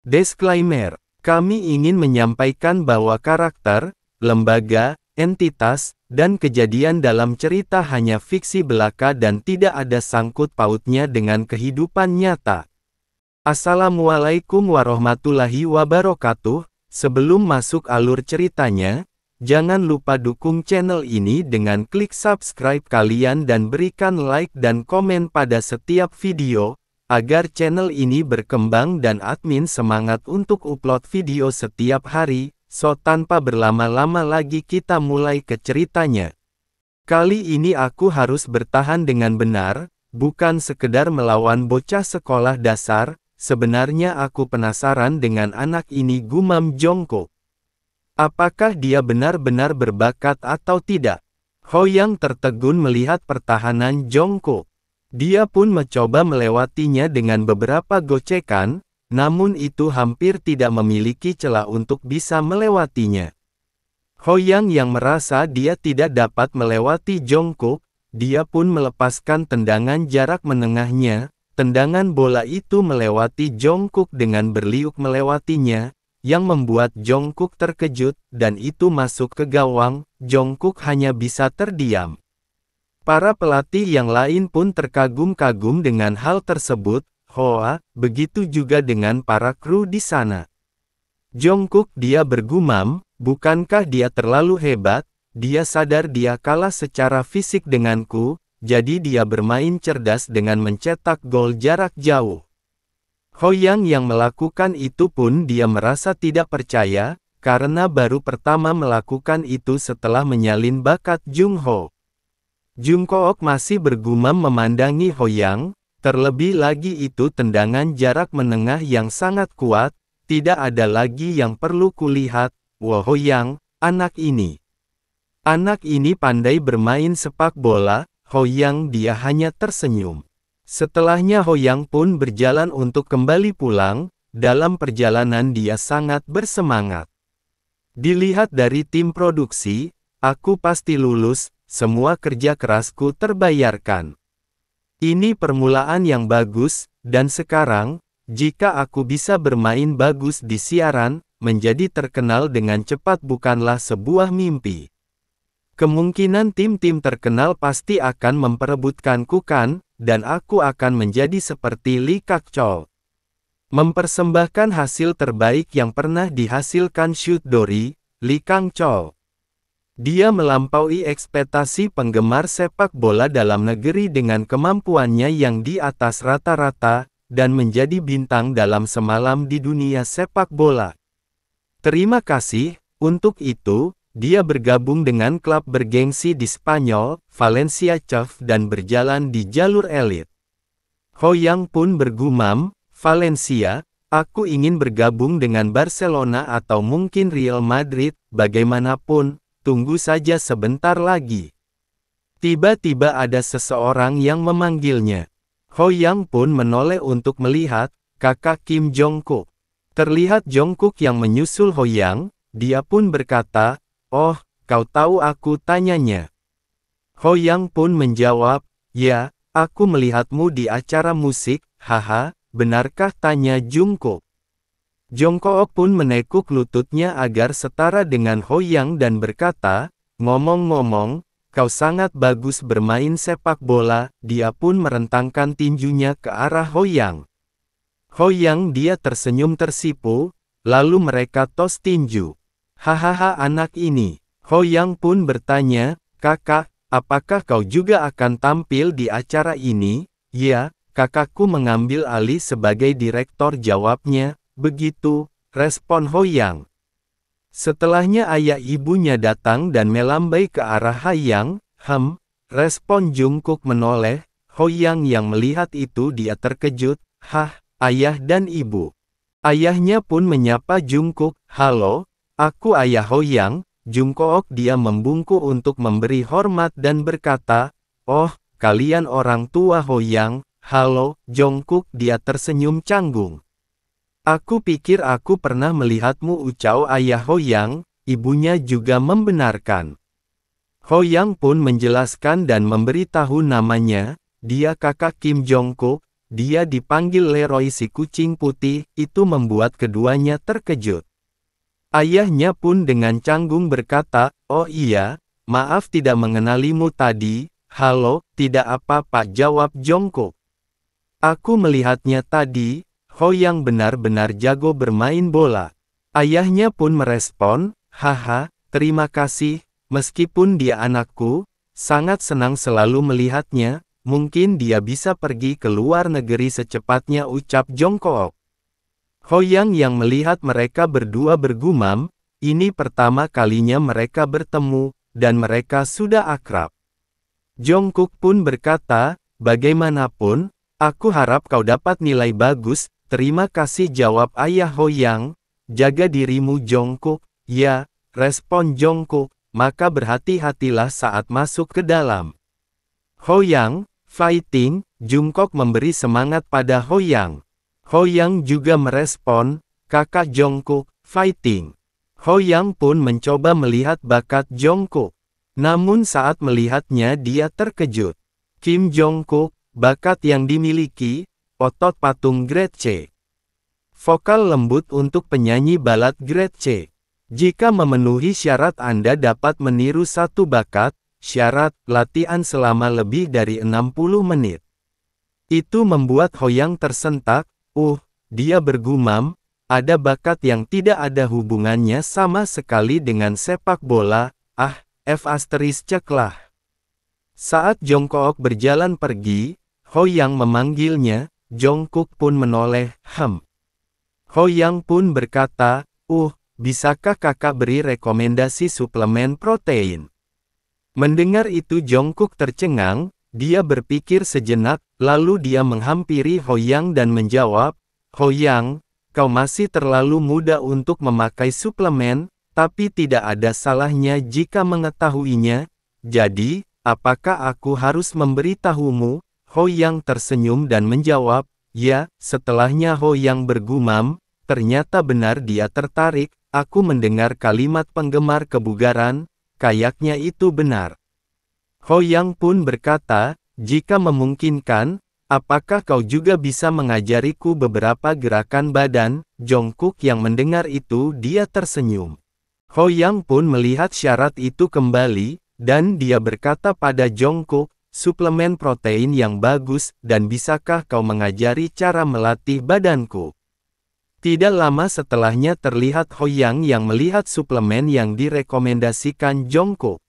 Disclaimer: kami ingin menyampaikan bahwa karakter, lembaga, entitas, dan kejadian dalam cerita hanya fiksi belaka dan tidak ada sangkut pautnya dengan kehidupan nyata. Assalamualaikum warahmatullahi wabarakatuh. Sebelum masuk alur ceritanya, jangan lupa dukung channel ini dengan klik subscribe kalian dan berikan like dan komen pada setiap video, agar channel ini berkembang dan admin semangat untuk upload video setiap hari. So tanpa berlama-lama lagi kita mulai ke ceritanya. Kali ini aku harus bertahan dengan benar, bukan sekedar melawan bocah sekolah dasar. Sebenarnya aku penasaran dengan anak ini, gumam Jongkook. Apakah dia benar-benar berbakat atau tidak? Hoyang tertegun melihat pertahanan Jongkook. Dia pun mencoba melewatinya dengan beberapa gocekan, namun itu hampir tidak memiliki celah untuk bisa melewatinya. Hoyang yang merasa dia tidak dapat melewati Jongkook, dia pun melepaskan tendangan jarak menengahnya. Tendangan bola itu melewati Jongkook dengan berliuk melewatinya, yang membuat Jongkook terkejut, dan itu masuk ke gawang. Jongkook hanya bisa terdiam. Para pelatih yang lain pun terkagum-kagum dengan hal tersebut. Begitu juga dengan para kru di sana. Jongkook, dia bergumam, bukankah dia terlalu hebat? Dia sadar dia kalah secara fisik denganku, jadi dia bermain cerdas dengan mencetak gol jarak jauh. Hoyang yang melakukan itu pun dia merasa tidak percaya, karena baru pertama melakukan itu setelah menyalin bakat Jungho. Jungkook masih bergumam memandangi Hoyang, terlebih lagi itu tendangan jarak menengah yang sangat kuat, tidak ada lagi yang perlu kulihat. Wah, Hoyang, anak ini pandai bermain sepak bola. Hoyang, dia hanya tersenyum. Setelahnya Hoyang pun berjalan untuk kembali pulang. Dalam perjalanan dia sangat bersemangat. Dilihat dari tim produksi, aku pasti lulus, semua kerja kerasku terbayarkan. Ini permulaan yang bagus, dan sekarang, jika aku bisa bermain bagus di siaran, menjadi terkenal dengan cepat bukanlah sebuah mimpi. Kemungkinan tim-tim terkenal pasti akan memperebutkanku kan, dan aku akan menjadi seperti Lee Kak-chol. Mempersembahkan hasil terbaik yang pernah dihasilkan Shoot Dori, Lee Kang-chol. Dia melampaui ekspektasi penggemar sepak bola dalam negeri dengan kemampuannya yang di atas rata-rata, dan menjadi bintang dalam semalam di dunia sepak bola. Terima kasih, untuk itu, dia bergabung dengan klub bergengsi di Spanyol, Valencia CF, dan berjalan di jalur elit. Hoyang pun bergumam, Valencia, aku ingin bergabung dengan Barcelona atau mungkin Real Madrid, bagaimanapun, tunggu saja sebentar lagi. Tiba-tiba ada seseorang yang memanggilnya. Hoyang pun menoleh untuk melihat, kakak Kim Jongkook. Terlihat Jongkook yang menyusul Hoyang, dia pun berkata, "Oh, kau tahu aku?" tanyanya. Hoyang pun menjawab, "Ya, aku melihatmu di acara musik." "Haha, benarkah?" tanya Jongkook. Jongkook pun menekuk lututnya agar setara dengan Hoyang dan berkata, "Ngomong-ngomong, kau sangat bagus bermain sepak bola." Dia pun merentangkan tinjunya ke arah Hoyang. Hoyang, dia tersenyum tersipu, lalu mereka tos tinju. "Hahaha, anak ini." Hoyang pun bertanya, "Kakak, apakah kau juga akan tampil di acara ini?" "Ya, kakakku mengambil alih sebagai direktor," jawabnya. "Begitu," respon Hoyang. Setelahnya ayah ibunya datang dan melambai ke arah Hoyang. Respon Jongkook menoleh. Hoyang yang melihat itu dia terkejut. Ayah dan ibu. Ayahnya pun menyapa Jongkook, "Halo, aku ayah Hoyang." Jongkook dia membungkuk untuk memberi hormat dan berkata, "Oh, kalian orang tua Hoyang." "Halo, Jongkook," dia tersenyum canggung. "Aku pikir aku pernah melihatmu," ucap ayah Hoyang. Ibunya juga membenarkan. Hoyang pun menjelaskan dan memberitahu namanya, dia kakak Kim Jongkook. dia dipanggil Leroy si kucing putih, itu membuat keduanya terkejut. Ayahnya pun dengan canggung berkata, "Oh iya, maaf tidak mengenalimu tadi." "Halo, tidak apa-apa," jawab Jongkook. "Aku melihatnya tadi, Hoyang benar-benar jago bermain bola." Ayahnya pun merespon, "Haha, terima kasih, meskipun dia anakku, sangat senang selalu melihatnya, mungkin dia bisa pergi ke luar negeri secepatnya," ucap Jongkook. Hoyang yang melihat mereka berdua bergumam, ini pertama kalinya mereka bertemu, dan mereka sudah akrab. Jongkook pun berkata, "Bagaimanapun, aku harap kau dapat nilai bagus." "Terima kasih," jawab ayah Hoyang. "Jaga dirimu Jongkook." "Ya," respon Jongkook, "maka berhati-hatilah saat masuk ke dalam." "Hoyang, fighting!" Jungkook memberi semangat pada Hoyang. Hoyang juga merespon, "Kakak Jongkook, fighting!" Hoyang pun mencoba melihat bakat Jongkook. Namun saat melihatnya dia terkejut. Kim Jongkook, bakat yang dimiliki, otot patung grade C. Vokal lembut untuk penyanyi balad grade C. Jika memenuhi syarat Anda dapat meniru satu bakat, syarat, latihan selama lebih dari 60 menit. Itu membuat Hoyang tersentak, dia bergumam, ada bakat yang tidak ada hubungannya sama sekali dengan sepak bola, ceklah. Saat Jongkook berjalan pergi, Hoyang memanggilnya, Jongkook pun menoleh, Hoyang pun berkata, bisakah kakak beri rekomendasi suplemen protein? Mendengar itu Jongkook tercengang, dia berpikir sejenak, lalu dia menghampiri Hoyang dan menjawab, "Hoyang, kau masih terlalu muda untuk memakai suplemen, tapi tidak ada salahnya jika mengetahuinya. Jadi, apakah aku harus memberitahumu?" Hoyang tersenyum dan menjawab, "Ya." Setelahnya Hoyang bergumam, ternyata benar dia tertarik, "Aku mendengar kalimat penggemar kebugaran, kayaknya itu benar." Hoyang pun berkata, "Jika memungkinkan, apakah kau juga bisa mengajariku beberapa gerakan badan?" Jongkook yang mendengar itu dia tersenyum. Hoyang pun melihat syarat itu kembali, dan dia berkata pada Jongkook, "Suplemen protein yang bagus, dan bisakah kau mengajari cara melatih badanku?" Tidak lama setelahnya terlihat Hoyang yang melihat suplemen yang direkomendasikan Jongkook.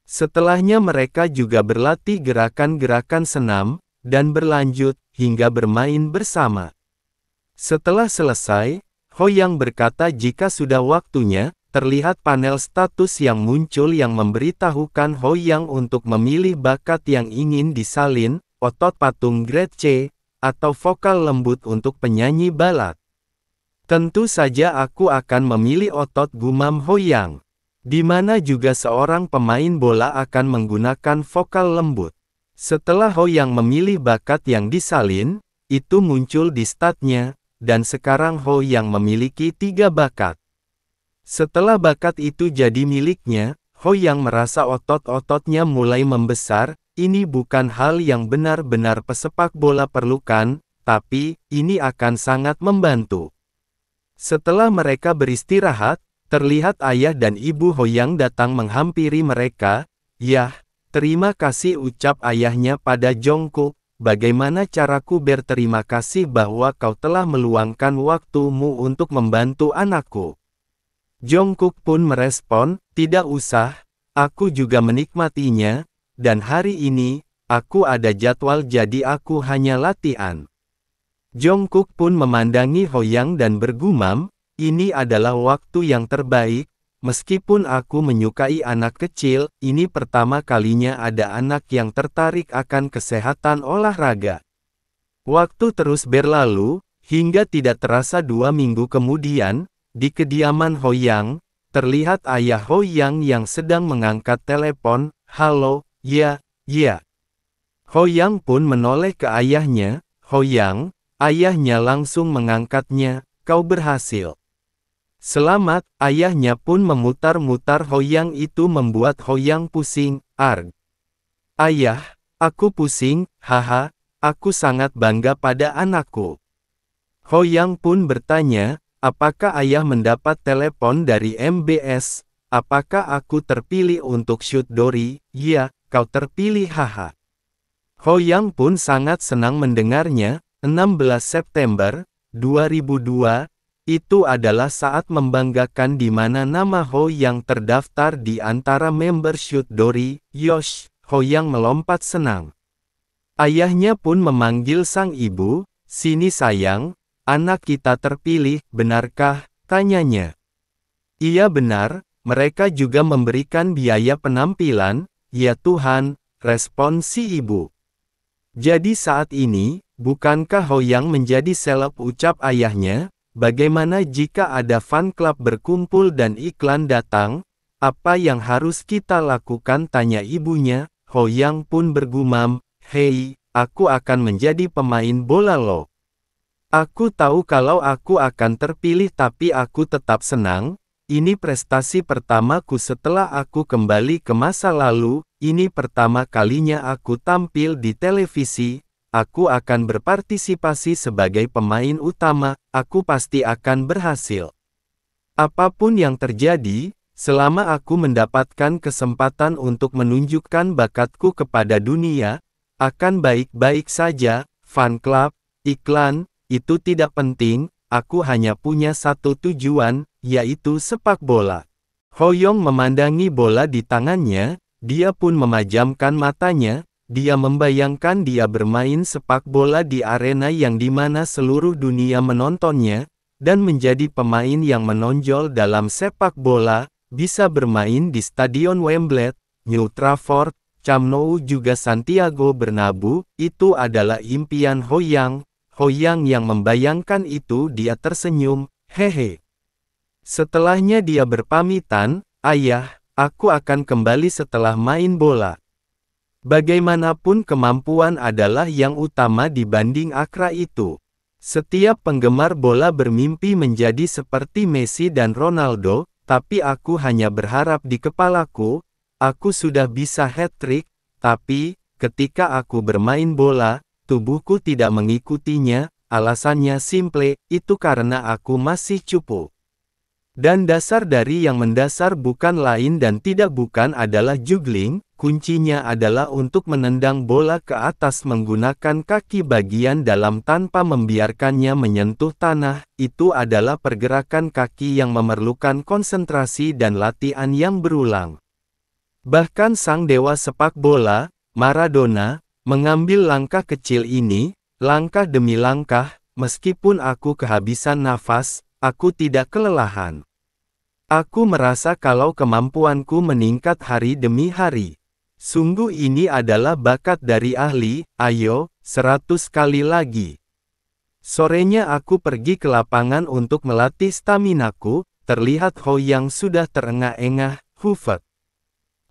Setelahnya mereka juga berlatih gerakan-gerakan senam, dan berlanjut, hingga bermain bersama. Setelah selesai, Hoyang berkata jika sudah waktunya, terlihat panel status yang muncul yang memberitahukan Hoyang untuk memilih bakat yang ingin disalin, otot patung grade C, atau vokal lembut untuk penyanyi balad. "Tentu saja aku akan memilih otot," gumam Hoyang. Di mana juga seorang pemain bola akan menggunakan vokal lembut. Setelah Hoyang memilih bakat yang disalin, itu muncul di statnya, dan sekarang Hoyang memiliki 3 bakat. Setelah bakat itu jadi miliknya, Hoyang merasa otot-ototnya mulai membesar. Ini bukan hal yang benar-benar pesepak bola perlukan, tapi ini akan sangat membantu. Setelah mereka beristirahat, terlihat ayah dan ibu Hoyang datang menghampiri mereka. "Yah, terima kasih," ucap ayahnya pada Jongkook. "Bagaimana caraku berterima kasih bahwa kau telah meluangkan waktumu untuk membantu anakku?" Jongkook pun merespon, "Tidak usah, aku juga menikmatinya, dan hari ini, aku ada jadwal jadi aku hanya latihan." Jongkook pun memandangi Hoyang dan bergumam, "Ini adalah waktu yang terbaik, meskipun aku menyukai anak kecil, ini pertama kalinya ada anak yang tertarik akan kesehatan olahraga." Waktu terus berlalu, hingga tidak terasa 2 minggu kemudian, di kediaman Hoyang, terlihat ayah Hoyang yang sedang mengangkat telepon. "Halo, ya." Hoyang pun menoleh ke ayahnya. "Hoyang." Ayahnya langsung mengangkatnya, "Kau berhasil." "Selamat." Ayahnya pun memutar-mutar Hoyang itu membuat Hoyang pusing. "Arg. Ayah, aku pusing." "Haha, Aku sangat bangga pada anakku. Ho Yang pun bertanya, apakah ayah mendapat telepon dari MBS? Apakah aku terpilih untuk shoot Dory? Ya, kau terpilih haha. Ho Yang pun sangat senang mendengarnya. 16 September 2002, itu adalah saat membanggakan di mana nama Ho Yang terdaftar di antara member shoot Dory. Yosh, Ho Yang melompat senang. Ayahnya pun memanggil sang ibu, sini sayang, anak kita terpilih, benarkah? Tanyanya. Iya benar, mereka juga memberikan biaya penampilan, ya Tuhan, respon si ibu. Jadi saat ini, bukankah Ho Yang menjadi seleb, ucap ayahnya? Bagaimana jika ada fan club berkumpul dan iklan datang? Apa yang harus kita lakukan? Tanya ibunya. Ho Yang pun bergumam, hei, aku akan menjadi pemain bola loh. Aku tahu kalau aku akan terpilih tapi aku tetap senang. Ini prestasi pertamaku setelah aku kembali ke masa lalu. Ini pertama kalinya aku tampil di televisi. Aku akan berpartisipasi sebagai pemain utama. Aku pasti akan berhasil. Apapun yang terjadi, selama aku mendapatkan kesempatan untuk menunjukkan bakatku kepada dunia, akan baik-baik saja. Fan club, iklan, itu tidak penting. Aku hanya punya satu tujuan, yaitu sepak bola. Ho Yang memandangi bola di tangannya, dia pun memejamkan matanya. Dia membayangkan dia bermain sepak bola di arena yang dimana seluruh dunia menontonnya, dan menjadi pemain yang menonjol dalam sepak bola, bisa bermain di Stadion Wembley, New Trafford, Camp Nou juga Santiago Bernabeu. Itu adalah impian Ho Yang. Ho Yang yang membayangkan itu, dia tersenyum, hehe. Setelahnya dia berpamitan, ayah, aku akan kembali setelah main bola. Bagaimanapun kemampuan adalah yang utama dibanding akra itu. Setiap penggemar bola bermimpi menjadi seperti Messi dan Ronaldo, tapi aku hanya berharap di kepalaku, aku sudah bisa hat-trick, tapi, ketika aku bermain bola, tubuhku tidak mengikutinya, alasannya simple, itu karena aku masih cupu. Dan dasar dari yang mendasar bukan lain dan tidak bukan adalah juggling, kuncinya adalah untuk menendang bola ke atas menggunakan kaki bagian dalam tanpa membiarkannya menyentuh tanah, itu adalah pergerakan kaki yang memerlukan konsentrasi dan latihan yang berulang. Bahkan sang dewa sepak bola, Maradona, mengambil langkah kecil ini, langkah demi langkah, meskipun aku kehabisan nafas, aku tidak kelelahan. Aku merasa kalau kemampuanku meningkat hari demi hari. Sungguh ini adalah bakat dari ahli, ayo, 100 kali lagi. Sorenya aku pergi ke lapangan untuk melatih staminaku, terlihat Ho Yang sudah terengah-engah, hufet.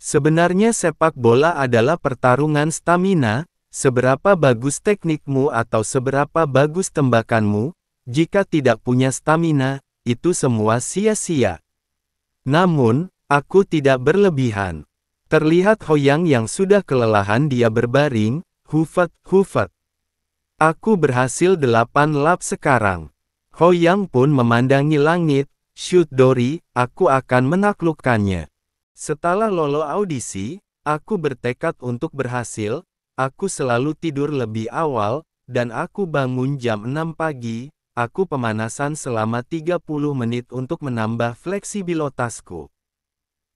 Sebenarnya sepak bola adalah pertarungan stamina, seberapa bagus teknikmu atau seberapa bagus tembakanmu, jika tidak punya stamina, itu semua sia-sia. Namun, aku tidak berlebihan. Terlihat Ho Yang yang sudah kelelahan dia berbaring, hufet. Aku berhasil 8 lap sekarang. Ho Yang pun memandangi langit, shoot Dory, aku akan menaklukkannya. Setelah lolos audisi, aku bertekad untuk berhasil, aku selalu tidur lebih awal, dan aku bangun jam 6 pagi. Aku pemanasan selama 30 menit untuk menambah fleksibilitasku.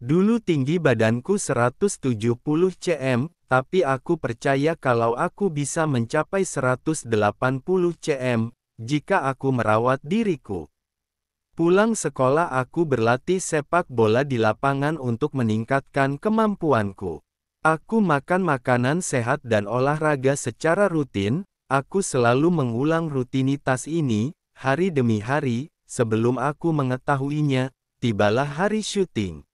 Dulu tinggi badanku 170 cm, tapi aku percaya kalau aku bisa mencapai 180 cm, jika aku merawat diriku. Pulang sekolah aku berlatih sepak bola di lapangan untuk meningkatkan kemampuanku. Aku makan makanan sehat dan olahraga secara rutin. Aku selalu mengulang rutinitas ini, hari demi hari, sebelum aku mengetahuinya, tibalah hari syuting.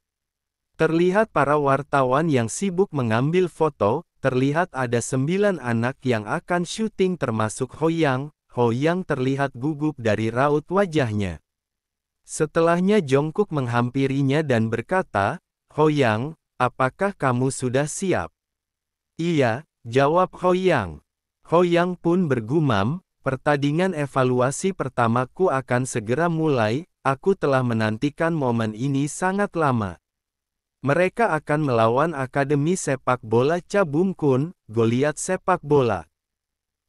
Terlihat para wartawan yang sibuk mengambil foto, terlihat ada 9 anak yang akan syuting termasuk Ho Yang. Ho Yang terlihat gugup dari raut wajahnya. Setelahnya Jungkook menghampirinya dan berkata, Ho Yang, apakah kamu sudah siap? Iya, jawab Ho Yang. Hoyang pun bergumam, pertandingan evaluasi pertamaku akan segera mulai, aku telah menantikan momen ini sangat lama. Mereka akan melawan Akademi Sepak Bola Cabum Kun, Goliat Sepak Bola.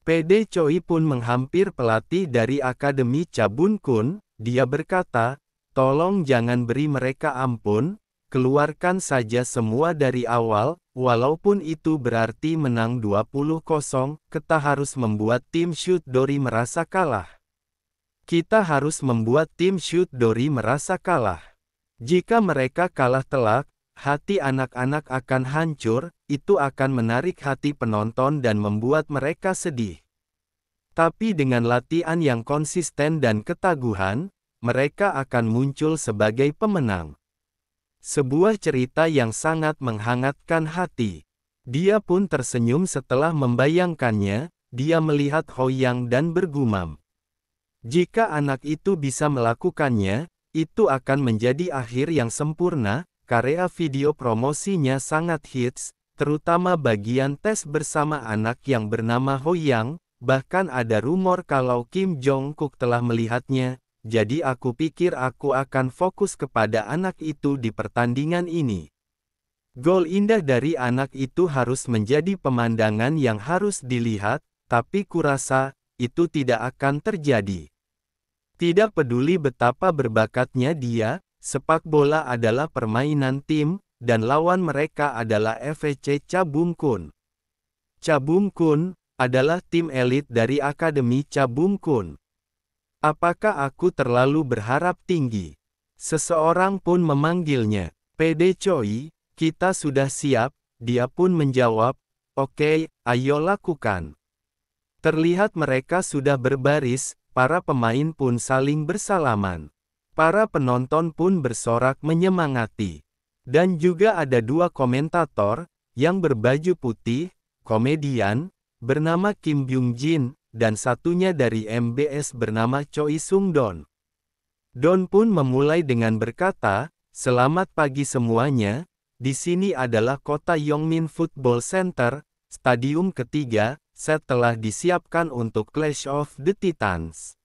PD Choi pun menghampir pelatih dari Akademi Cabum Kun, dia berkata, tolong jangan beri mereka ampun, keluarkan saja semua dari awal, walaupun itu berarti menang 20-0, kita harus membuat tim Shoot Dori merasa kalah. Kita harus membuat tim Shoot Dori merasa kalah. Jika mereka kalah telak, hati anak-anak akan hancur, itu akan menarik hati penonton dan membuat mereka sedih. Tapi dengan latihan yang konsisten dan ketaguhan, mereka akan muncul sebagai pemenang. Sebuah cerita yang sangat menghangatkan hati. Dia pun tersenyum setelah membayangkannya, dia melihat Hoyang dan bergumam. Jika anak itu bisa melakukannya, itu akan menjadi akhir yang sempurna. Karya video promosinya sangat hits, terutama bagian tes bersama anak yang bernama Hoyang, bahkan ada rumor kalau Kim Jong-kook telah melihatnya, jadi aku pikir aku akan fokus kepada anak itu di pertandingan ini. Gol indah dari anak itu harus menjadi pemandangan yang harus dilihat, tapi kurasa, itu tidak akan terjadi. Tidak peduli betapa berbakatnya dia, sepak bola adalah permainan tim, dan lawan mereka adalah FC Cabum Kun. Cabum Kun adalah tim elit dari Akademi Cabum Kun. Apakah aku terlalu berharap tinggi? Seseorang pun memanggilnya. PD Choi, kita sudah siap, dia pun menjawab, oke, ayo lakukan. Terlihat mereka sudah berbaris, para pemain pun saling bersalaman. Para penonton pun bersorak menyemangati. Dan juga ada dua komentator, yang berbaju putih, komedian, bernama Kim Byung Jin, dan satunya dari MBS bernama Choi Sung Don. Don pun memulai dengan berkata, selamat pagi semuanya, di sini adalah kota Yongmin Football Center, stadium ketiga, set telah disiapkan untuk Clash of the Titans.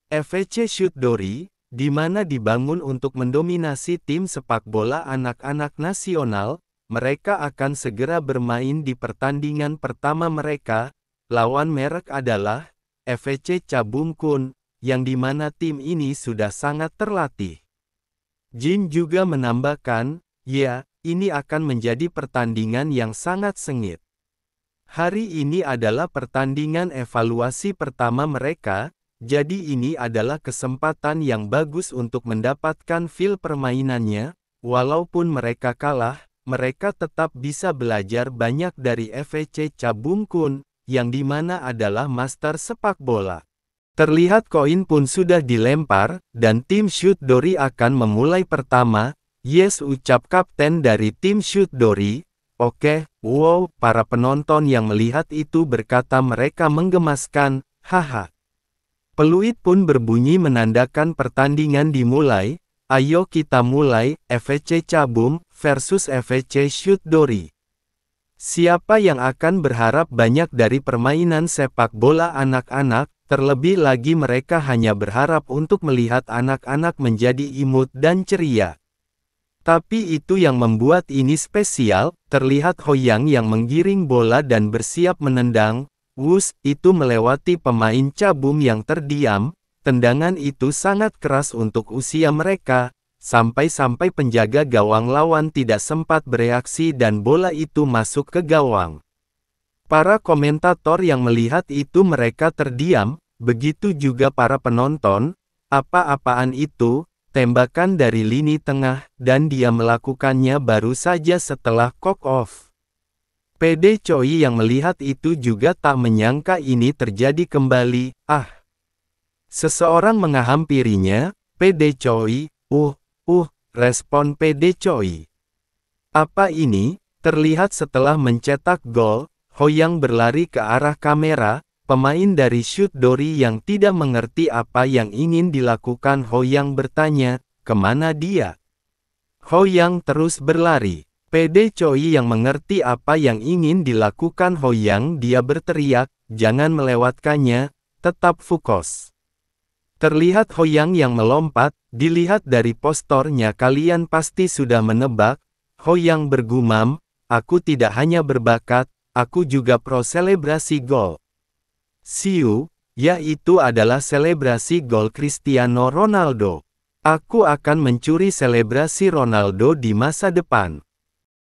FC Shoot Dori, di mana dibangun untuk mendominasi tim sepak bola anak-anak nasional, mereka akan segera bermain di pertandingan pertama mereka, lawan merek adalah FC Cabum Kun, yang dimana tim ini sudah sangat terlatih. Jin juga menambahkan, ya, ini akan menjadi pertandingan yang sangat sengit. Hari ini adalah pertandingan evaluasi pertama mereka, jadi ini adalah kesempatan yang bagus untuk mendapatkan feel permainannya, walaupun mereka kalah, mereka tetap bisa belajar banyak dari FC Cabum Kun, yang dimana adalah master sepak bola. Terlihat koin pun sudah dilempar, dan tim Shoot Dori akan memulai pertama, yes ucap kapten dari tim Shoot Dori, oke, wow, para penonton yang melihat itu berkata mereka menggemaskan, haha. Peluit pun berbunyi menandakan pertandingan dimulai, ayo kita mulai, FC Cabum versus FC Shoot Dori. Siapa yang akan berharap banyak dari permainan sepak bola anak-anak, terlebih lagi mereka hanya berharap untuk melihat anak-anak menjadi imut dan ceria. Tapi itu yang membuat ini spesial, terlihat Hoyang yang menggiring bola dan bersiap menendang, wus, itu melewati pemain Cabum yang terdiam, tendangan itu sangat keras untuk usia mereka, sampai-sampai penjaga gawang lawan tidak sempat bereaksi dan bola itu masuk ke gawang. Para komentator yang melihat itu mereka terdiam, begitu juga para penonton, apa-apaan itu, tembakan dari lini tengah, dan dia melakukannya baru saja setelah kick off. PD Choi yang melihat itu juga tak menyangka ini terjadi kembali, Seseorang menghampirinya, PD Choi, respon PD Choi. Apa ini? Terlihat setelah mencetak gol, Hoyang berlari ke arah kamera, pemain dari Shoot Dori yang tidak mengerti apa yang ingin dilakukan Hoyang bertanya, kemana dia? Hoyang terus berlari. PD Choi yang mengerti apa yang ingin dilakukan Hoyang dia berteriak, jangan melewatkannya, tetap fokus. Terlihat Hoyang yang melompat, dilihat dari posturnya kalian pasti sudah menebak. Hoyang bergumam, aku tidak hanya berbakat, aku juga pro selebrasi gol. Siu, yaitu adalah selebrasi gol Cristiano Ronaldo. Aku akan mencuri selebrasi Ronaldo di masa depan.